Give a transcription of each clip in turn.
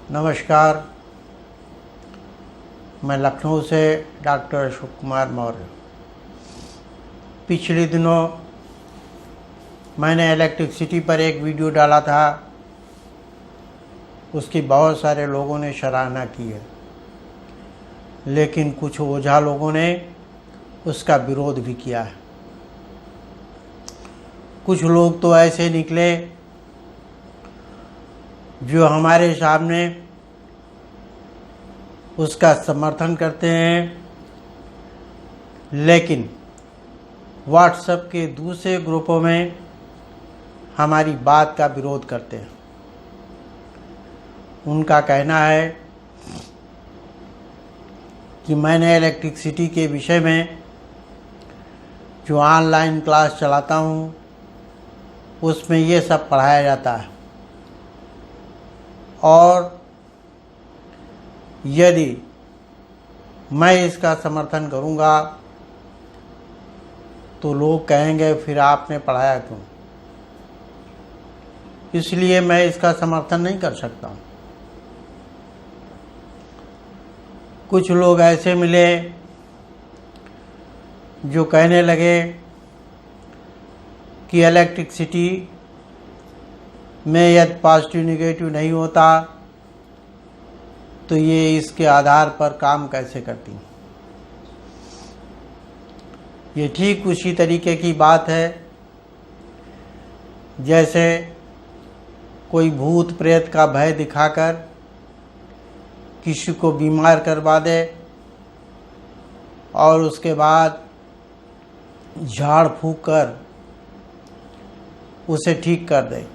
नमस्कार, मैं लखनऊ से डॉक्टर अशोक कुमार मौर्य। पिछले दिनों मैंने इलेक्ट्रिसिटी पर एक वीडियो डाला था, उसकी बहुत सारे लोगों ने सराहना की है, लेकिन कुछ ओझा लोगों ने उसका विरोध भी किया है। कुछ लोग तो ऐसे निकले जो हमारे सामने उसका समर्थन करते हैं, लेकिन व्हाट्सएप के दूसरे ग्रुपों में हमारी बात का विरोध करते हैं। उनका कहना है कि मैंने इलेक्ट्रिसिटी के विषय में जो ऑनलाइन क्लास चलाता हूँ उसमें ये सब पढ़ाया जाता है, और यदि मैं इसका समर्थन करूँगा तो लोग कहेंगे फिर आपने पढ़ाया क्यों। इसलिए मैं इसका समर्थन नहीं कर सकता। कुछ लोग ऐसे मिले जो कहने लगे कि इलेक्ट्रिसिटी में यदि पॉजिटिव नेगेटिव नहीं होता तो ये इसके आधार पर काम कैसे करती। ये ठीक उसी तरीके की बात है जैसे कोई भूत प्रेत का भय दिखाकर किसी को बीमार करवा दे और उसके बाद झाड़ फूंक कर उसे ठीक कर दे।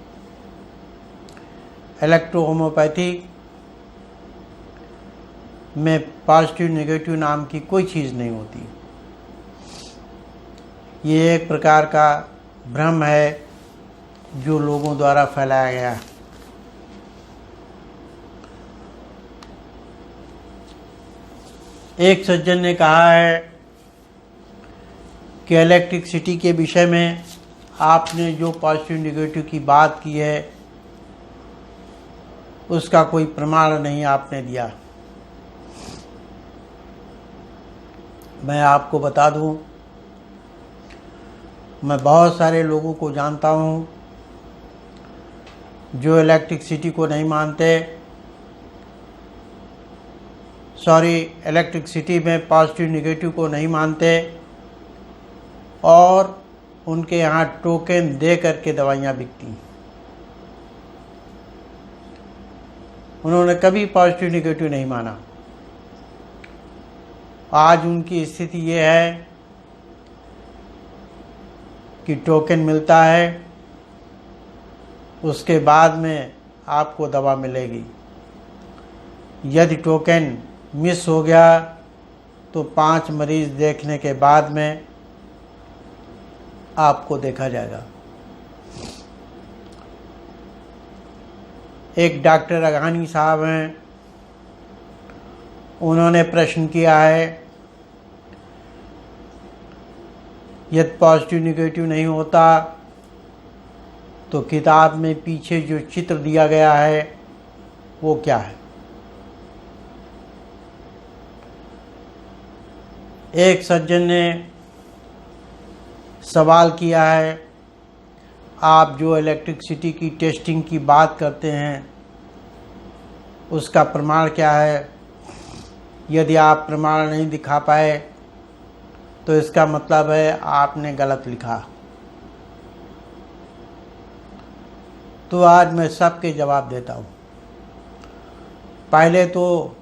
इलेक्ट्रोहोम्योपैथी में पॉजिटिव नेगेटिव नाम की कोई चीज़ नहीं होती। ये एक प्रकार का भ्रम है जो लोगों द्वारा फैलाया गया है। एक सज्जन ने कहा है कि इलेक्ट्रिसिटी के विषय में आपने जो पॉजिटिव नेगेटिव की बात की है उसका कोई प्रमाण नहीं आपने दिया। मैं आपको बता दूं, मैं बहुत सारे लोगों को जानता हूं जो इलेक्ट्रिसिटी को नहीं मानते, इलेक्ट्रिसिटी में पॉजिटिव नेगेटिव को नहीं मानते, और उनके यहाँ टोकन दे करके दवाइयाँ बिकती। उन्होंने कभी पॉजिटिव नेगेटिव नहीं माना। आज उनकी स्थिति ये है कि टोकन मिलता है, उसके बाद में आपको दवा मिलेगी। यदि टोकन मिस हो गया तो 5 मरीज देखने के बाद में आपको देखा जाएगा। एक डॉक्टर अगानी साहब हैं, उन्होंने प्रश्न किया है यदि पॉजिटिव नेगेटिव नहीं होता तो किताब में पीछे जो चित्र दिया गया है वो क्या है। एक सज्जन ने सवाल किया है, आप जो इलेक्ट्रिसिटी की टेस्टिंग की बात करते हैं उसका प्रमाण क्या है। यदि आप प्रमाण नहीं दिखा पाए तो इसका मतलब है आपने गलत लिखा। तो आज मैं सबके जवाब देता हूँ। पहले तो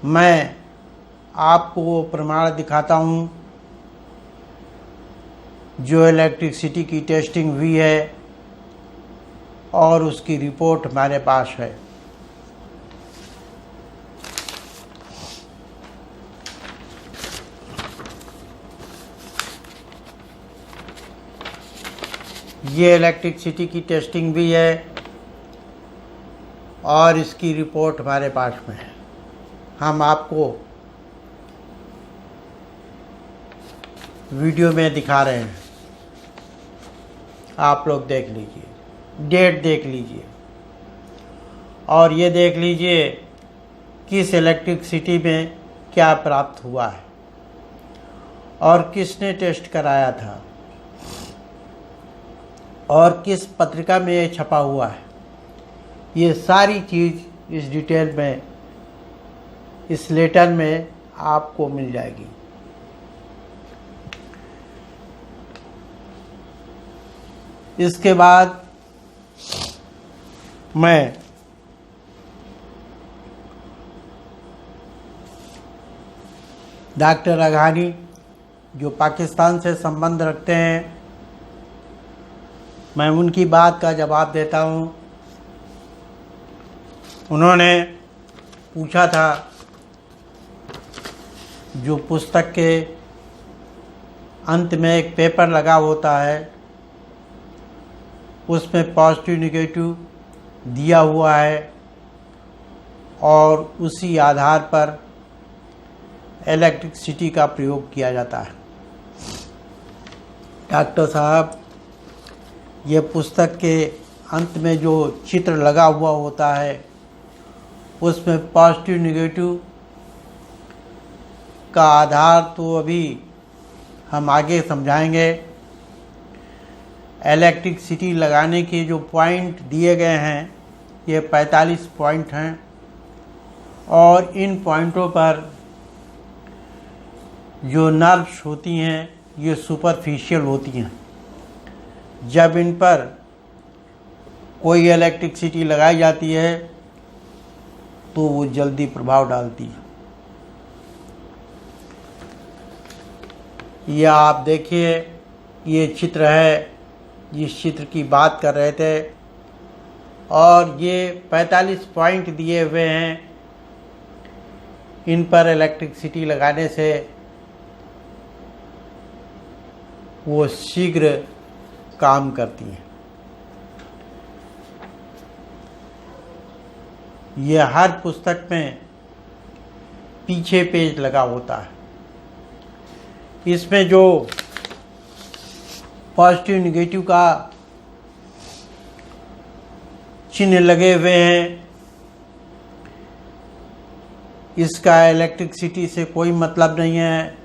मैं आपको वो प्रमाण दिखाता हूँ जो इलेक्ट्रिसिटी की टेस्टिंग हुई है और उसकी रिपोर्ट हमारे पास है। ये इलेक्ट्रिसिटी की टेस्टिंग भी है और इसकी रिपोर्ट हमारे पास में है। हम आपको वीडियो में दिखा रहे हैं, आप लोग देख लीजिए, डेट देख लीजिए। और ये देख लीजिए किस इलेक्ट्रिसिटी में क्या प्राप्त हुआ है और किसने टेस्ट कराया था और किस पत्रिका में ये छपा हुआ है। ये सारी चीज़ इस डिटेल में इस लेटर में आपको मिल जाएगी। इसके बाद मैं डॉक्टर अघानी जो पाकिस्तान से संबंध रखते हैं, मैं उनकी बात का जवाब देता हूं। उन्होंने पूछा था जो पुस्तक के अंत में एक पेपर लगा होता है उसमें पॉजिटिव नेगेटिव दिया हुआ है और उसी आधार पर इलेक्ट्रिसिटी का प्रयोग किया जाता है। डॉक्टर साहब, ये पुस्तक के अंत में जो चित्र लगा हुआ होता है उसमें पॉजिटिव नेगेटिव का आधार तो अभी हम आगे समझाएंगे। इलेक्ट्रिसिटी लगाने के जो पॉइंट दिए गए हैं ये 45 पॉइंट हैं और इन पॉइंटों पर जो नर्व्स होती हैं ये सुपरफिशियल होती हैं। जब इन पर कोई इलेक्ट्रिसिटी लगाई जाती है तो वो जल्दी प्रभाव डालती है। ये आप देखिए, ये चित्र है, जिस चित्र की बात कर रहे थे, और ये 45 पॉइंट दिए हुए हैं। इन पर इलेक्ट्रिसिटी लगाने से वो शीघ्र काम करती हैं। ये हर पुस्तक में पीछे पेज लगा होता है। इसमें जो पॉजिटिव नेगेटिव का चिन्ह लगे हुए हैं, इसका इलेक्ट्रिसिटी से कोई मतलब नहीं है।